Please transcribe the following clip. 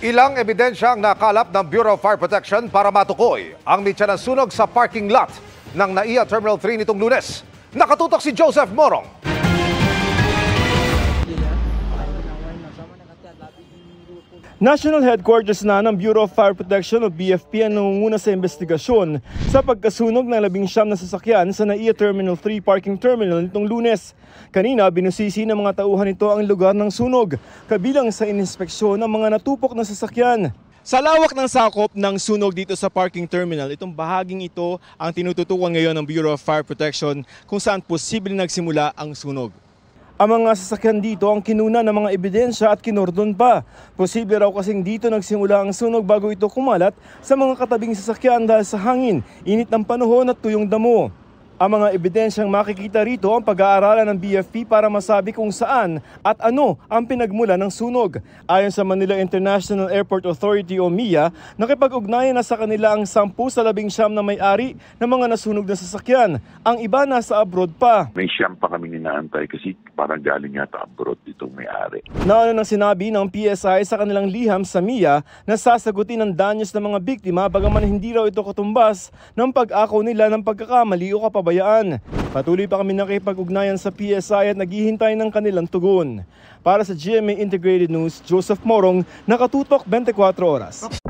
Ilang ebidensya ang nakalap ng Bureau of Fire Protection para matukoy ang mitya ng sunog sa parking lot ng NAIA Terminal 3 nitong Lunes. Nakatutok si Joseph Morong. National Headquarters na ng Bureau of Fire Protection o BFP ang nangunguna sa investigasyon sa pagkasunog ng 19 na sasakyan sa NAIA Terminal 3 Parking Terminal nitong Lunes. Kanina, binusisi ng mga tauhan nito ang lugar ng sunog, kabilang sa inspeksyon ng mga natupok na sasakyan. Sa lawak ng sakop ng sunog dito sa parking terminal, itong bahaging ito ang tinututukan ngayon ng Bureau of Fire Protection kung saan posible nagsimula ang sunog. Ang mga sasakyan dito ang kinuna ng mga ebidensya at kinordon pa. Posible raw kasing dito nagsimula ang sunog bago ito kumalat sa mga katabing sasakyan dahil sa hangin, init ng panahon at tuyong damo. Ang mga ebidensyang makikita rito ang pag-aaralan ng BFP para masabi kung saan at ano ang pinagmula ng sunog. Ayon sa Manila International Airport Authority o MIA, nakipag-ugnayan na sa kanila ang 10 sa 19 na may-ari ng mga nasunog na sasakyan. Ang iba nasa abroad pa. May siyam pa kami inaantay kasi parang galing yata abroad ditong may-ari. Nauna nang sinabi ng PSI sa kanilang liham sa MIA na sasagutin ang danyos ng mga biktima bagaman hindi raw ito katumbas ng pag-akaw nila ng pagkakamali o kapabayaan. Patuloy pa kami nakipag-ugnayan sa PSI at naghihintay ng kanilang tugon. Para sa GMA Integrated News, Joseph Morong, Nakatutok 24 Oras.